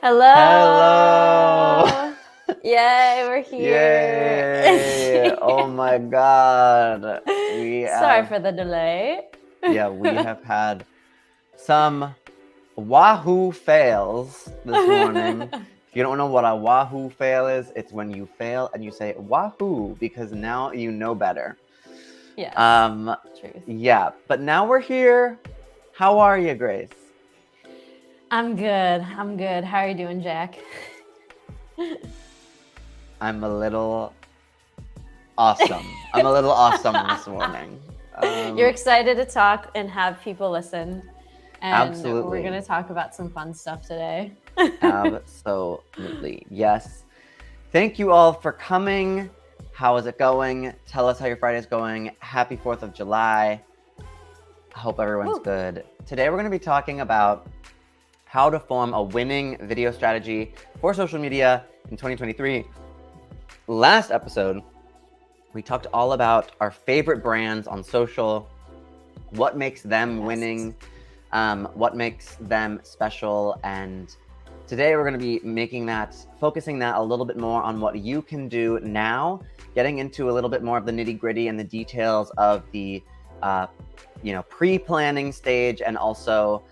Hello. Hello! Yay, we're here. Yay! Oh my God. Sorry for the delay. We have had some Wahoo fails this morning. If you don't know what a Wahoo fail is, it's when you fail and you say Wahoo because now you know better. Yes. Truth. Yeah, but now we're here. How are you, Grace? I'm good. How are you doing, Jack? I'm a little awesome. I'm a little awesome this morning. You're excited to talk and have people listen. And Absolutely. we're going to talk about some fun stuff today. Absolutely. Yes. Thank you all for coming. How is it going? Tell us how your Friday's going. Happy 4th of July. I hope everyone's good. Today we're going to be talking about how to form a winning video strategy for social media in 2023. Last episode, we talked all about our favorite brands on social, what makes them winning, what makes them special, and today we're going to be focusing that a little bit more on what you can do now, getting into a little bit more of the nitty-gritty and the details of the pre-planning stage, and also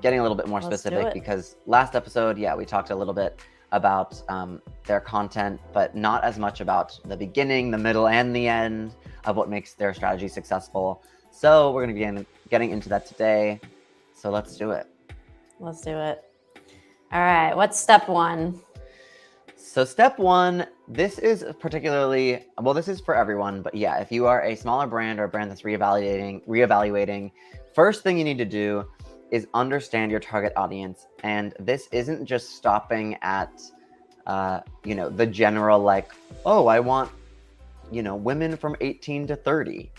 getting a little bit more specific, because last episode, we talked a little bit about their content, but not as much about the beginning, the middle, and the end of what makes their strategy successful. So we're going to be getting into that today. So let's do it. Let's do it. All right. What's step one? So step one, this is this is for everyone, but yeah, if you are a smaller brand or a brand that's reevaluating, first thing you need to do is understand your target audience. And this isn't just stopping at, the general, like, oh, I want, women from 18 to 30.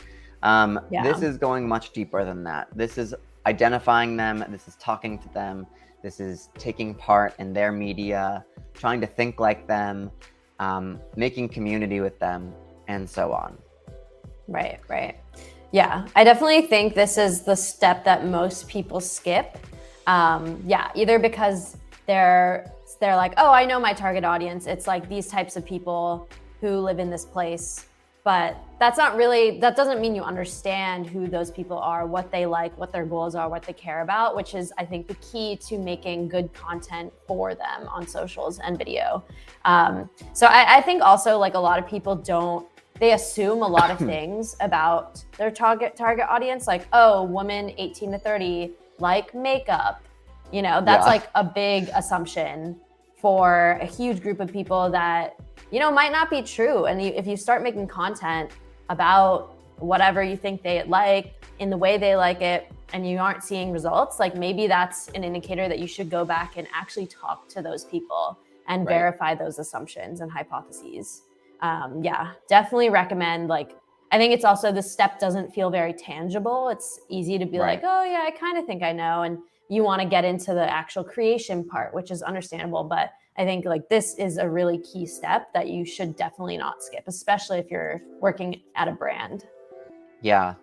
This is going much deeper than that. This is identifying them. This is talking to them. This is taking part in their media, trying to think like them, making community with them, and so on. Right. Yeah, I definitely think this is the step that most people skip. Either because they're like, oh, I know my target audience. It's like these types of people who live in this place. But that doesn't mean you understand who those people are, what they like, what their goals are, what they care about, which is, I think, the key to making good content for them on socials and video. So I think also, like, a lot of people they assume a lot of things about their target audience, like, oh, women 18 to 30 like makeup. That's like a big assumption for a huge group of people that, might not be true. And if you start making content about whatever you think they like in the way they like it, and you aren't seeing results, like, maybe that's an indicator that you should go back and actually talk to those people and verify those assumptions and hypotheses. Definitely recommend, like, I think it's also, this step doesn't feel very tangible. It's easy to be like, oh yeah, I kind of think I know. And you want to get into the actual creation part, which is understandable. But I think, like, this is a really key step that you should definitely not skip, especially if you're working at a brand. Yeah.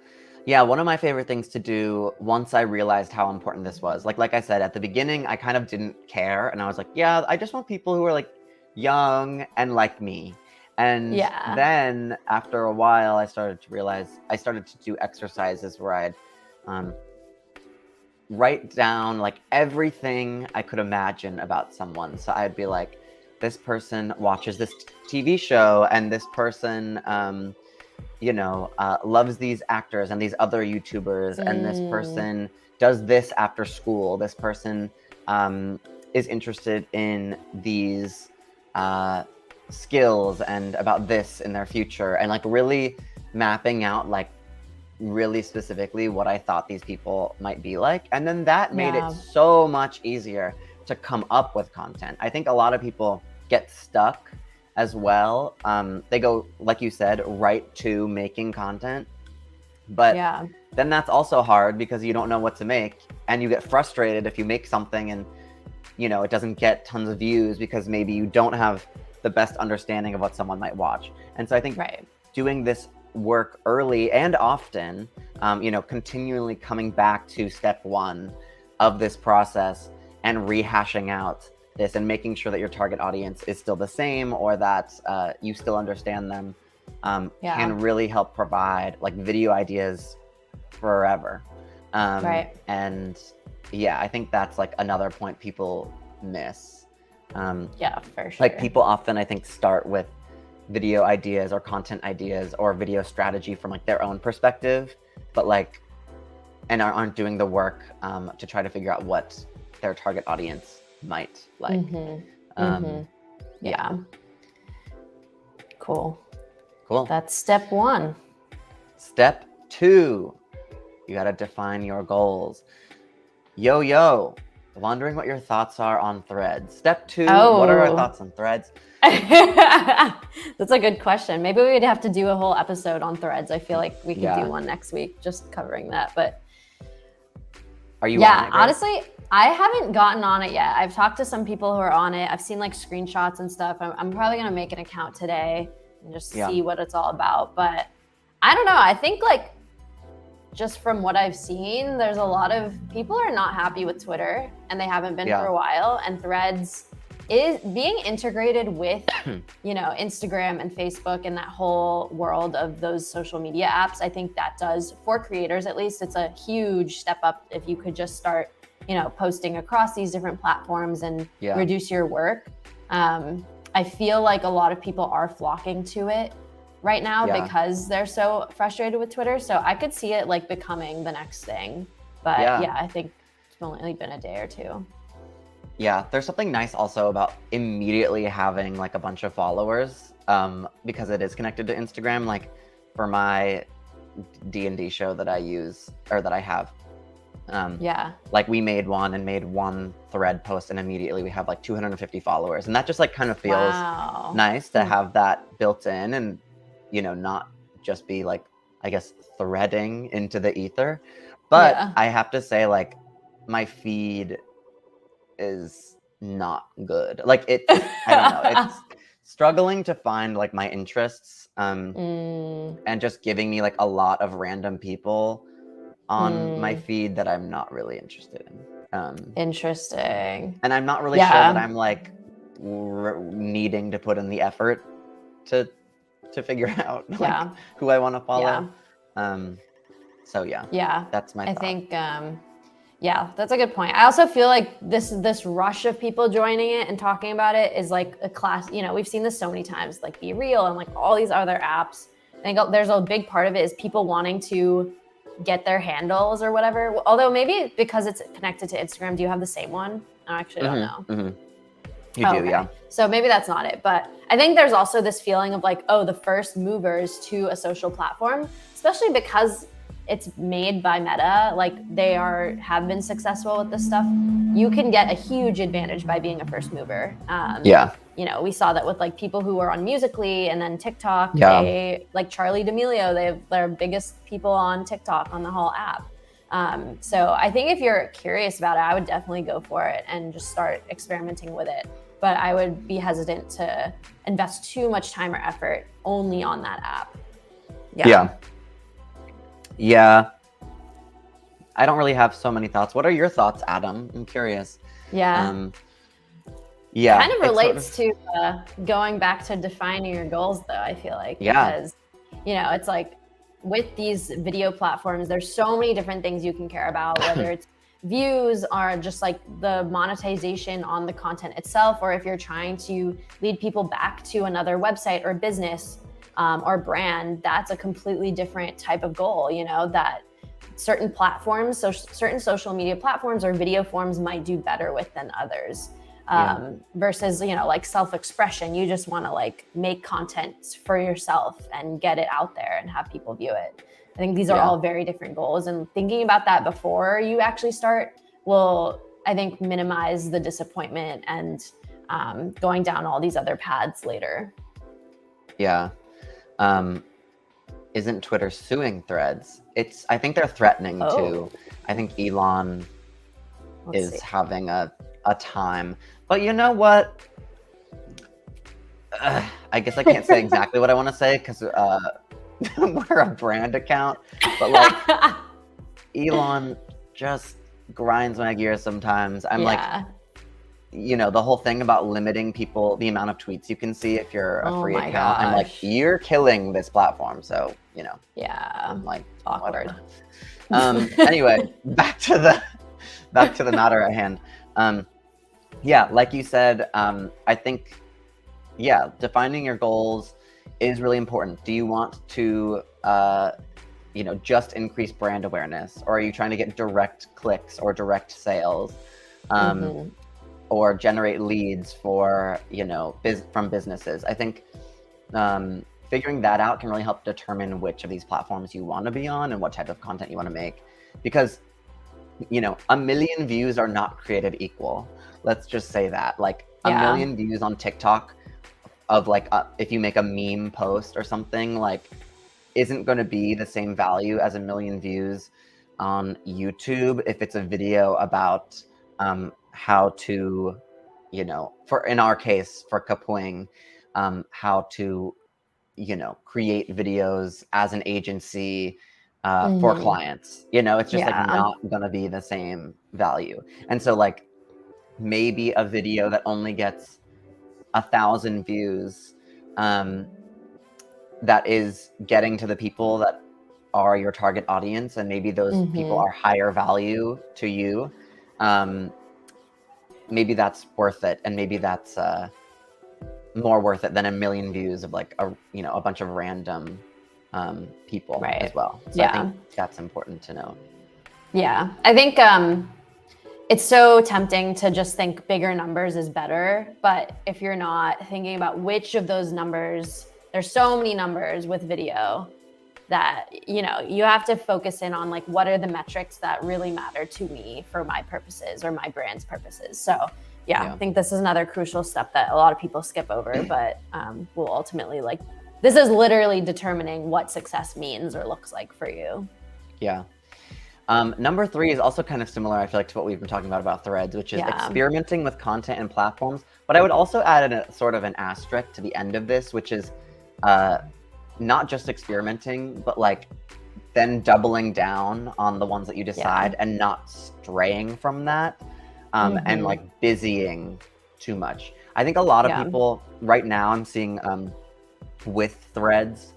One of my favorite things to do once I realized how important this was, like I said, at the beginning, I kind of didn't care. And I was like, yeah, I just want people who are, like, young and like me. And then after a while, I started to do exercises where I'd write down, like, everything I could imagine about someone. So I'd be like, this person watches this TV show, and this person, loves these actors and these other YouTubers, and this person does this after school. This person is interested in these skills and about this in their future, and, like, really mapping out, like, really specifically what I thought these people might be like. And then that made it so much easier to come up with content. I think a lot of people get stuck as well. They go, like you said, right to making content. But then that's also hard because you don't know what to make, and you get frustrated if you make something and, it doesn't get tons of views because maybe you don't have the best understanding of what someone might watch. And so I think doing this work early and often, continually coming back to step one of this process and rehashing out this and making sure that your target audience is still the same, or that you still understand them, can really help provide like video ideas forever. Right. And yeah, I think that's like another point people miss. Yeah, for sure. Like people often, I think, start with video ideas or content ideas or video strategy from like their own perspective, but like, and aren't doing the work to try to figure out what their target audience might like. Yeah. Cool. That's step one. Step two, you got to define your goals. Yo, wondering what your thoughts are on Threads. Step two, what are our thoughts on Threads? That's a good question. Maybe we'd have to do a whole episode on Threads. I feel like we could do one next week just covering that. But are you on it, Grace? Honestly, I haven't gotten on it yet. I've talked to some people who are on it. I've seen like screenshots and stuff. I'm probably going to make an account today and just see what it's all about. But I don't know. I think like just from what I've seen, there's a lot of people are not happy with Twitter, and they haven't been for a while. And Threads is being integrated with, Instagram and Facebook and that whole world of those social media apps. I think that does, for creators at least, it's a huge step up if you could just start, posting across these different platforms and reduce your work. I feel like a lot of people are flocking to it right now because they're so frustrated with Twitter. So I could see it like becoming the next thing. But I think it's only been a day or two. Yeah, there's something nice also about immediately having like a bunch of followers, because it is connected to Instagram. Like for my D&D show that I use, or that I have, like we made one thread post, and immediately we have like 250 followers, and that just like kind of feels nice to have that built in, and not just be like, I guess, threading into the ether. But I have to say, like, my feed is not good. Like I don't know, it's struggling to find like my interests, and just giving me like a lot of random people on my feed that I'm not really interested in. Interesting. And I'm not really sure that I'm like needing to put in the effort to figure out like who I want to follow. So that's my thought. I think that's a good point. I also feel like this rush of people joining it and talking about it is like a class, we've seen this so many times, like Be Real and like all these other apps. I think there's a big part of it is people wanting to get their handles or whatever. Although maybe because it's connected to Instagram, do you have the same one? I actually don't know. You do, yeah. So maybe that's not it. But I think there's also this feeling of like, the first movers to a social platform, especially because it's made by Meta, like they have been successful with this stuff. You can get a huge advantage by being a first mover. We saw that with like people who are on Musical.ly and then TikTok. They, like Charli D'Amelio, they're biggest people on TikTok on the whole app. So I think if you're curious about it, I would definitely go for it and just start experimenting with it. But I would be hesitant to invest too much time or effort only on that app. Yeah. I don't really have so many thoughts. What are your thoughts, Adam? I'm curious. Kind of relates to going back to defining your goals, though, I feel like. Because, it's like with these video platforms, there's so many different things you can care about, whether it's views or just like the monetization on the content itself, or if you're trying to lead people back to another website or business or brand, that's a completely different type of goal, that certain platforms, so certain social media platforms or video forms might do better with than others. Versus, like self-expression, you just want to like make content for yourself and get it out there and have people view it. I think these are all very different goals, and thinking about that before you actually start will, I think, minimize the disappointment and going down all these other paths later. Isn't Twitter suing Threads? I think they're threatening to. I think Elon is having a time. But you know what? I guess I can't say exactly what I want to say because we're a brand account, but like Elon just grinds my gears sometimes. I'm like, Yeah. the whole thing about limiting people, the amount of tweets you can see if you're a Oh free my account. I'm like, gosh. you're killing this platform. So, Yeah. I'm like, Awkward. whatever. Anyway, back to the matter at hand. Yeah, like you said, I think, defining your goals is really important. Do you want to, just increase brand awareness, or are you trying to get direct clicks or direct sales, or generate leads for, from businesses? I think figuring that out can really help determine which of these platforms you want to be on and what type of content you want to make, because a million views are not created equal. Let's just say that. Like a million views on TikTok of like if you make a meme post or something, like isn't going to be the same value as a million views on YouTube if it's a video about how to, for in our case for Kapwing, how to create videos as an agency for clients. It's just like Yeah. not gonna be the same value. And so like maybe a video that only gets 1,000 views, that is getting to the people that are your target audience, and maybe those people are higher value to you. Maybe that's worth it, and maybe that's more worth it than a million views of like a bunch of random people as well. So I think that's important to know. Yeah, I think it's so tempting to just think bigger numbers is better, but if you're not thinking about which of those numbers, there's so many numbers with video that you have to focus in on, like, what are the metrics that really matter to me for my purposes or my brand's purposes. So I think this is another crucial step that a lot of people skip over, but will ultimately, like, this is literally determining what success means or looks like for you. Yeah. Number 3 is also kind of similar, I feel like, to what we've been talking about Threads, which is experimenting with content and platforms. But I would also add a sort of an asterisk to the end of this, which is not just experimenting, but like then doubling down on the ones that you decide and not straying from that, and like busying too much. I think a lot of people right now, I'm seeing with Threads,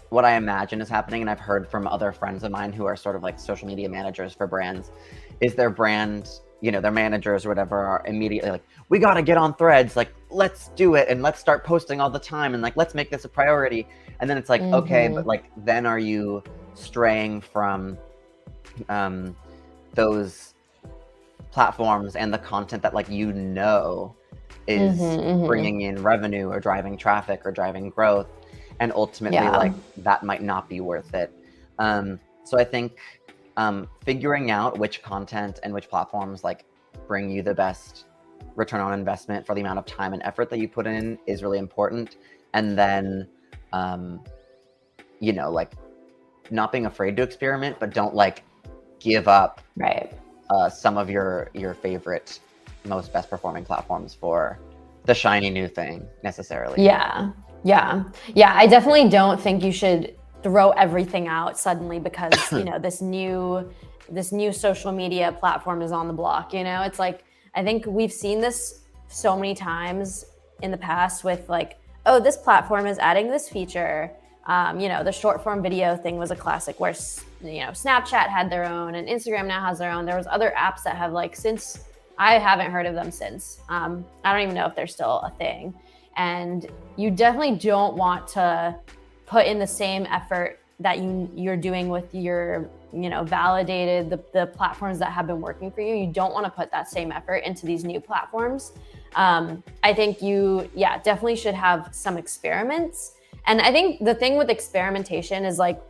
what I imagine is happening, and I've heard from other friends of mine who are sort of like social media managers for brands, is their brand, their managers or whatever are immediately like, we got to get on Threads, like, let's do it, and let's start posting all the time, and like, let's make this a priority. And then it's like, okay, but like, then are you straying from those platforms and the content that, like, is bringing in revenue or driving traffic or driving growth? And ultimately, like, that might not be worth it. So I think figuring out which content and which platforms like bring you the best return on investment for the amount of time and effort that you put in is really important. And then, like, not being afraid to experiment, but don't like give up some of your favorite, most best performing platforms for the shiny new thing necessarily. Yeah. I definitely don't think you should throw everything out suddenly because this new social media platform is on the block. It's like, I think we've seen this so many times in the past with, like, oh, this platform is adding this feature. The short form video thing was a classic where Snapchat had their own and Instagram now has their own. There was other apps that have, like, since, I haven't heard of them since. I don't even know if they're still a thing. And you definitely don't want to put in the same effort that you're doing with your, validated, the platforms that have been working for you. You don't want to put that same effort into these new platforms. I think you, definitely should have some experiments. And I think the thing with experimentation is, like,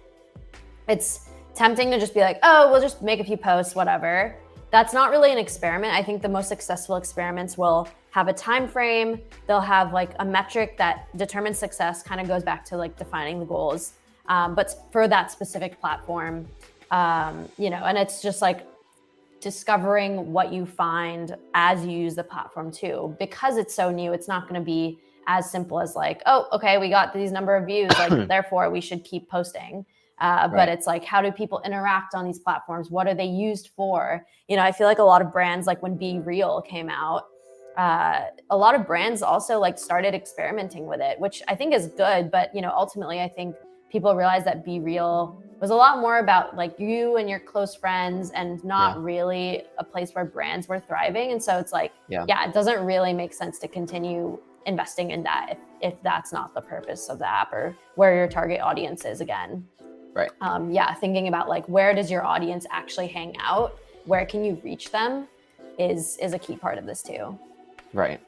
it's tempting to just be like, oh, we'll just make a few posts, whatever. That's not really an experiment. I think the most successful experiments will have a time frame. They'll have, like, a metric that determines success, kind of goes back to, like, defining the goals. But for that specific platform, and it's just like discovering what you find as you use the platform too. Because it's so new, it's not going to be as simple as like, oh, okay, we got these number of views, like therefore we should keep posting. But it's like, how do people interact on these platforms? What are they used for? You know, I feel like a lot of brands, like when Be Real came out, a lot of brands also like started experimenting with it, which I think is good. But, you know, ultimately, I think people realized that Be Real was a lot more about like you and your close friends and not really a place where brands were thriving. And so it's like, it doesn't really make sense to continue investing in that if that's not the purpose of the app or where your target audience is again. Right. Thinking about like, where does your audience actually hang out? Where can you reach them is a key part of this too. Right.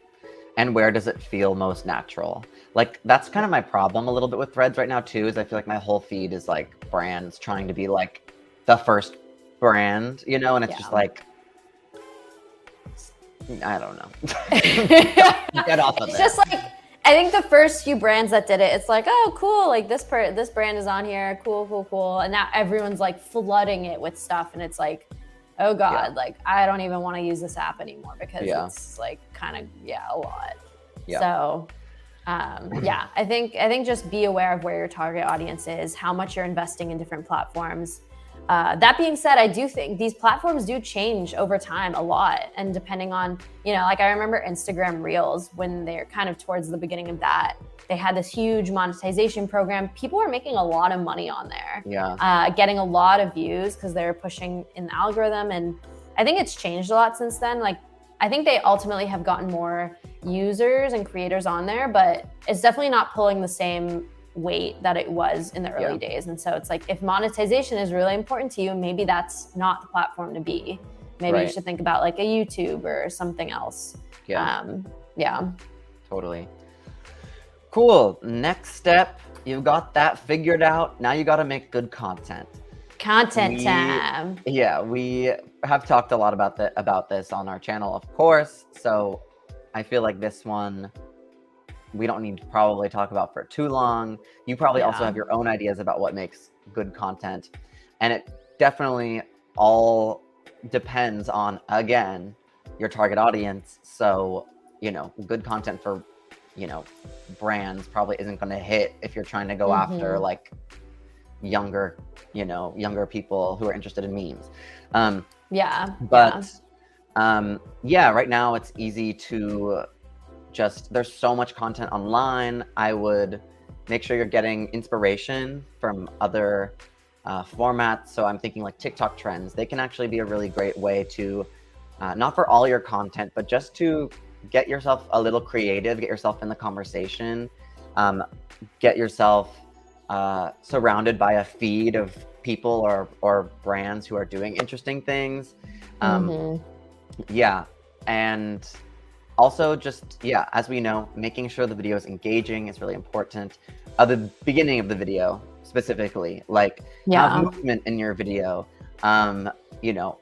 And where does it feel most natural? Like, that's kind of my problem a little bit with Threads right now too, is I feel like my whole feed is like brands trying to be like the first brand, you know, and it's just like, I don't know. Get off of it. It's just like, I think the first few brands that did it, it's like, oh, cool, like this brand is on here, cool. And now everyone's like flooding it with stuff. And it's like, oh God, like I don't even want to use this app anymore because it's like kind of, a lot. So I think just be aware of where your target audience is, how much you're investing in different platforms. That being said, I do think these platforms do change over time a lot. And depending on, you know, like I remember Instagram Reels when they're kind of towards the beginning of that, they had this huge monetization program. People were making a lot of money on there, getting a lot of views because they were pushing in the algorithm. And I think it's changed a lot since then. Like, I think they ultimately have gotten more users and creators on there, but it's definitely not pulling the same weight that it was in the early days. And so it's like, if monetization is really important to you, maybe that's not the platform to be. Maybe you should think about like a YouTube or something else. Totally. Cool. Next step, you've got that figured out. Now you got to make good content. Time. Yeah, we have talked a lot about this on our channel, of course. So I feel like this one we don't need to probably talk about for too long. You probably also have your own ideas about what makes good content. And it definitely all depends on, again, your target audience. So, you know, good content for, you know, brands probably isn't going to hit if you're trying to go after like younger people who are interested in memes. Right now it's easy to there's so much content online. I would make sure you're getting inspiration from other formats. So I'm thinking like TikTok trends. They can actually be a really great way to, not for all your content, but just to get yourself a little creative, get yourself in the conversation, get yourself surrounded by a feed of people or brands who are doing interesting things. And also just, as we know, making sure the video is engaging is really important. At the beginning of the video, specifically, like have movement in your video. You know,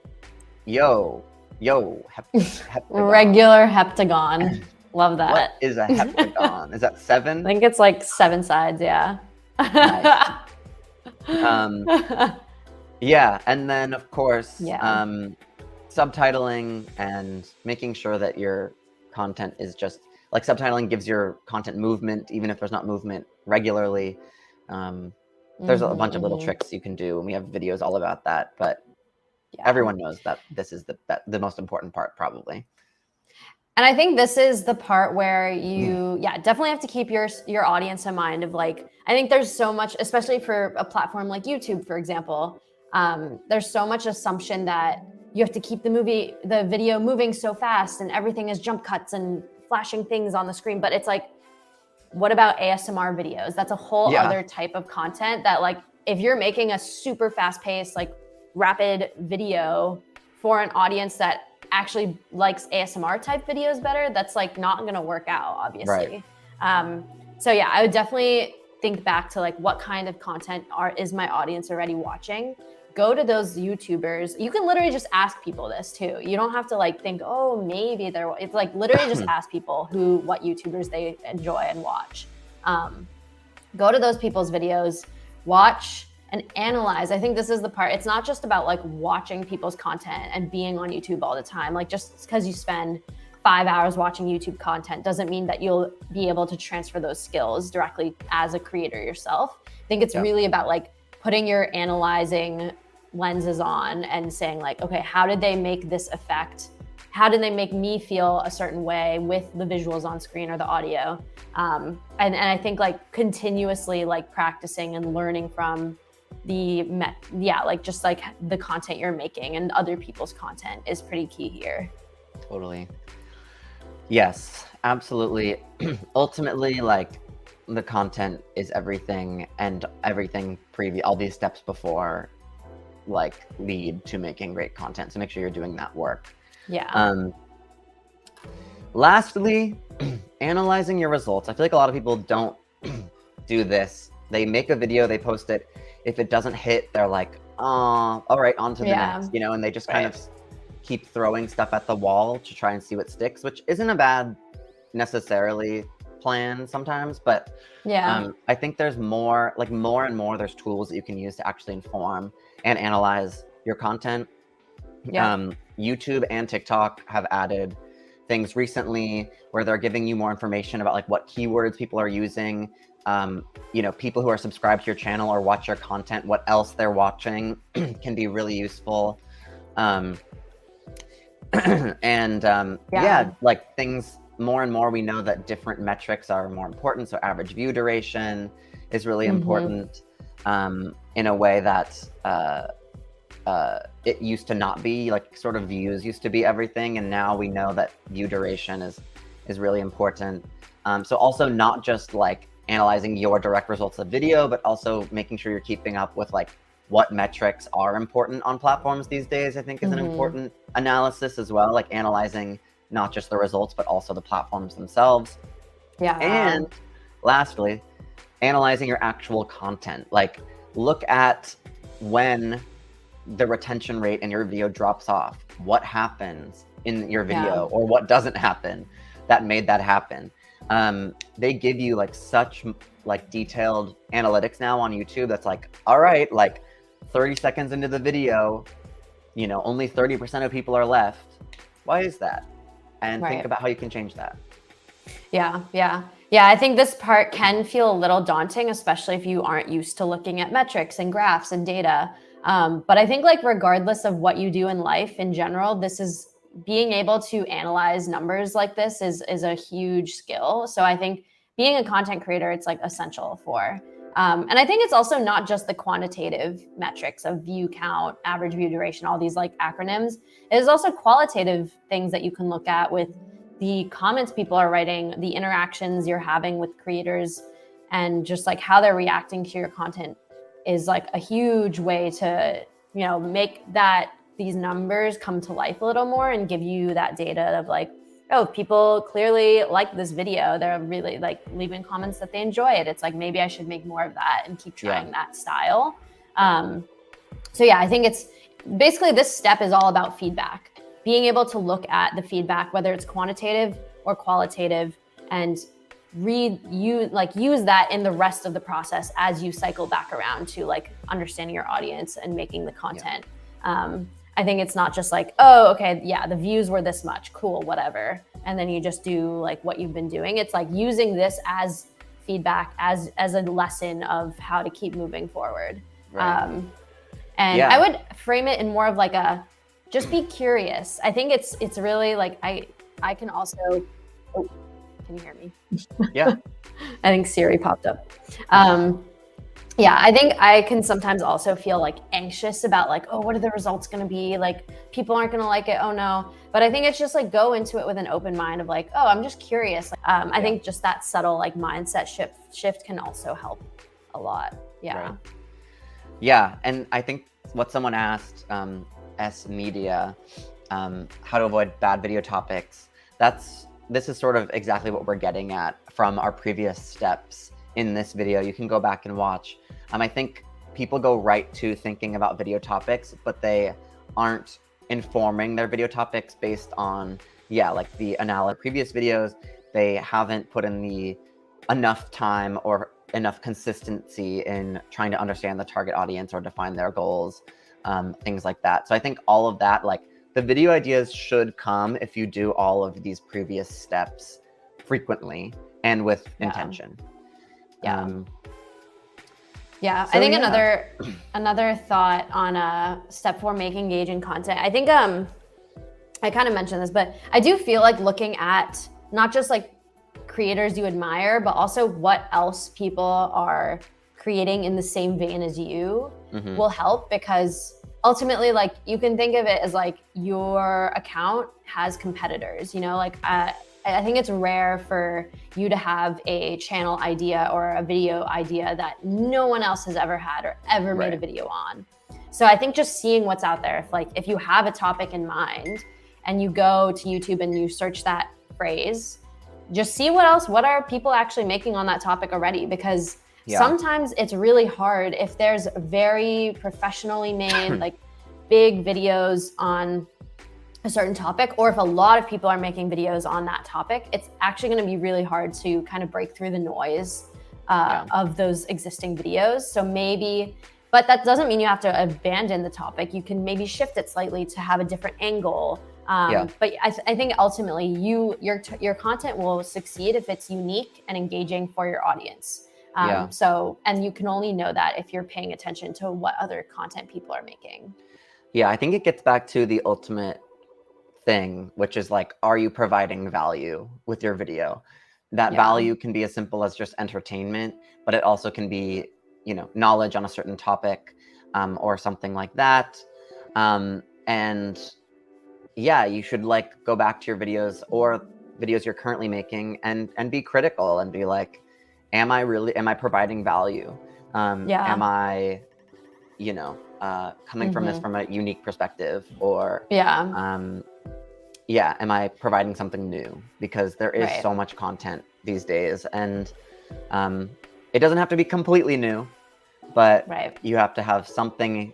heptagon. Regular heptagon. Love that. What is a heptagon? Is that 7? I think it's like 7 sides, Nice. And then of course, subtitling and making sure that your content is just like, subtitling gives your content movement, even if there's not movement regularly. There's a bunch of little tricks you can do, and we have videos all about that, but everyone knows that this is the most important part, probably. And I think this is the part where you definitely have to keep your audience in mind of like, I think there's so much, especially for a platform like YouTube, for example, there's so much assumption that you have to keep the video moving so fast and everything is jump cuts and flashing things on the screen. But it's like, what about ASMR videos? That's a whole other type of content that, like, if you're making a super fast paced, like rapid video for an audience that actually likes ASMR type videos better, that's like not going to work out, obviously. So yeah, I would definitely think back to like, what kind of content is my audience already watching? Go to those YouTubers. You can literally just ask people this too. You don't have to like think, oh, maybe it's like literally just ask people what YouTubers they enjoy and watch. Go to those people's videos, watch and analyze. I think this is the part. It's not just about like watching people's content and being on YouTube all the time. Like, just because you spend 5 hours watching YouTube content doesn't mean that you'll be able to transfer those skills directly as a creator yourself. I think it's really about like putting your analyzing lenses on and saying like, okay, how did they make this effect? How did they make me feel a certain way with the visuals on screen or the audio? And I think like continuously like practicing and learning from like just like the content you're making and other people's content is pretty key here. Totally. Yes, absolutely. Ultimately, like the content is everything, and everything all these steps before like lead to making great content. So make sure you're doing that work. Yeah. Lastly, analyzing your results. I feel like a lot of people don't do this. They make a video, they post it. If it doesn't hit, they're like, oh, all right, on to the next, you know, and they just kind of keep throwing stuff at the wall to try and see what sticks, which isn't a bad necessarily plan sometimes, but I think there's more and more there's tools that you can use to actually inform and analyze your content. YouTube and TikTok have added things recently where they're giving you more information about like what keywords people are using, you know, people who are subscribed to your channel or watch your content, what else they're watching can be really useful. Like things more and more, we know that different metrics are more important. So average view duration is really important in a way that it used to not be. Like sort of views used to be everything, and now we know that view duration is really important. So also not just like analyzing your direct results of video, but also making sure you're keeping up with like what metrics are important on platforms these days, I think is an important analysis as well, like analyzing not just the results, but also the platforms themselves. And lastly, analyzing your actual content. Like look at when the retention rate in your video drops off, what happens in your video or what doesn't happen that made that happen. They give you like such like detailed analytics now on YouTube that's like, all right, like 30 seconds into the video, you know, only 30% of people are left. Why is that? And think about how you can change that. Yeah, I think this part can feel a little daunting, especially if you aren't used to looking at metrics and graphs and data. But I think like regardless of what you do in life in general, this is being able to analyze numbers like this is a huge skill. So I think being a content creator, it's like essential for. And I think it's also not just the quantitative metrics of view count, average view duration, all these like acronyms. It is also qualitative things that you can look at with the comments people are writing, the interactions you're having with creators, and just like how they're reacting to your content is like a huge way to, you know, make these numbers come to life a little more and give you that data of like, oh, people clearly like this video. They're really like leaving comments that they enjoy it. It's like, maybe I should make more of that and keep trying that style. So yeah, I think it's basically this step is all about feedback, being able to look at the feedback, whether it's quantitative or qualitative, and use that in the rest of the process as you cycle back around to like understanding your audience and making the content. I think it's not just like, oh, okay, yeah, the views were this much, cool, whatever. And then you just do like what you've been doing. It's like using this as feedback, as a lesson of how to keep moving forward. I would frame it in more of like a, just be curious. I think it's really like, I can also, oh, can you hear me? Yeah. I think Siri popped up. Yeah, I think I can sometimes also feel like anxious about like, oh, what are the results going to be? Like people aren't going to like it. Oh no. But I think it's just like go into it with an open mind of like, oh, I'm just curious. I think just that subtle like mindset shift can also help a lot. Yeah. Right. Yeah. And I think what someone asked, S Media, how to avoid bad video topics. This is sort of exactly what we're getting at from our previous steps in this video. You can go back and watch. I think people go right to thinking about video topics, but they aren't informing their video topics based on, like the previous videos. They haven't put in the enough time or enough consistency in trying to understand the target audience or define their goals, things like that. So I think all of that, like the video ideas should come if you do all of these previous steps frequently and with intention. Yeah. So, I think another thought on step 4, make engaging content. I think I kind of mentioned this, but I do feel like looking at not just like creators you admire, but also what else people are creating in the same vein as you will help, because ultimately, like, you can think of it as like your account has competitors, you know, like I think it's rare for you to have a channel idea or a video idea that no one else has ever had or ever made a video on. So I think just seeing what's out there, if you have a topic in mind and you go to YouTube and you search that phrase, just see what are people actually making on that topic already, because sometimes it's really hard if there's very professionally made like big videos on a certain topic, or if a lot of people are making videos on that topic, it's actually going to be really hard to kind of break through the noise of those existing videos. So maybe, but that doesn't mean you have to abandon the topic. You can maybe shift it slightly to have a different angle. But I think ultimately your content will succeed if it's unique and engaging for your audience. So, and you can only know that if you're paying attention to what other content people are making. Yeah, I think it gets back to the ultimate thing, which is like, are you providing value with your video? That value can be as simple as just entertainment, but it also can be, you know, knowledge on a certain topic, or something like that. And yeah, you should like go back to your videos or videos you're currently making and be critical and be like, am I providing value? Am I, you know, coming from this from a unique perspective, or am I providing something new? Because there is so much content these days, and it doesn't have to be completely new, but you have to have something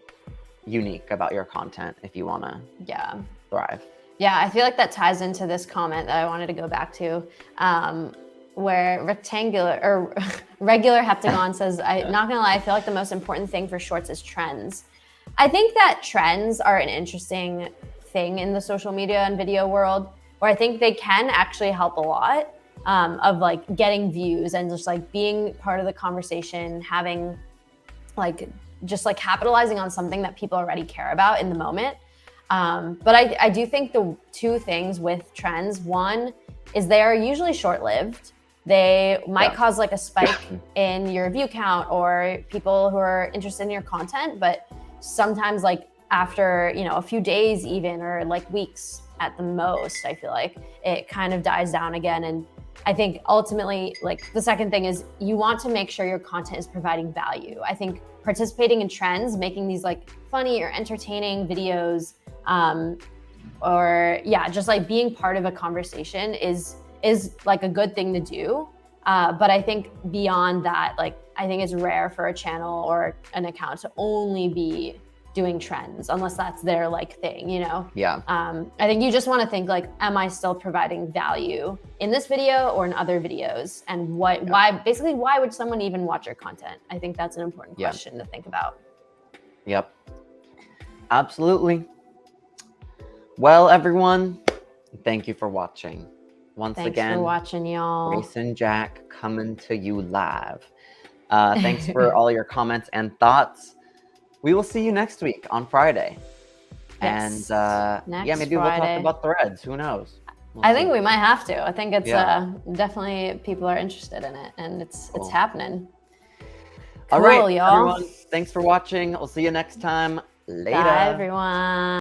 unique about your content if you want to thrive. Yeah, I feel like that ties into this comment that I wanted to go back to, where regular heptagon says, not gonna lie, I feel like the most important thing for shorts is trends. I think that trends are an interesting thing in the social media and video world, where I think they can actually help a lot of like getting views and just like being part of the conversation, having like just like capitalizing on something that people already care about in the moment. But I do think the two things with trends, one is they are usually short-lived. They might cause like a spike in your view count or people who are interested in your content, but sometimes like after, you know, a few days even, or like weeks at the most, I feel like it kind of dies down again. And I think ultimately, like, the second thing is you want to make sure your content is providing value. I think participating in trends, making these like funny or entertaining videos, or just like being part of a conversation is like a good thing to do. But I think beyond that, like, I think it's rare for a channel or an account to only be doing trends, unless that's their like thing, you know? I think you just want to think like, am I still providing value in this video or in other videos? And why would someone even watch your content? I think that's an important question to think about. Absolutely. Well, everyone, thank you for watching. Thanks again, for watching, y'all. Grace and Jack coming to you live. Thanks for all your comments and thoughts. We will see you next week on Friday. Yes. And maybe we'll talk about threads. Who knows? I think we might have to. I think it's definitely people are interested in it, and it's happening. All right, y'all. Everyone, thanks for watching. We'll see you next time. Later. Bye, everyone.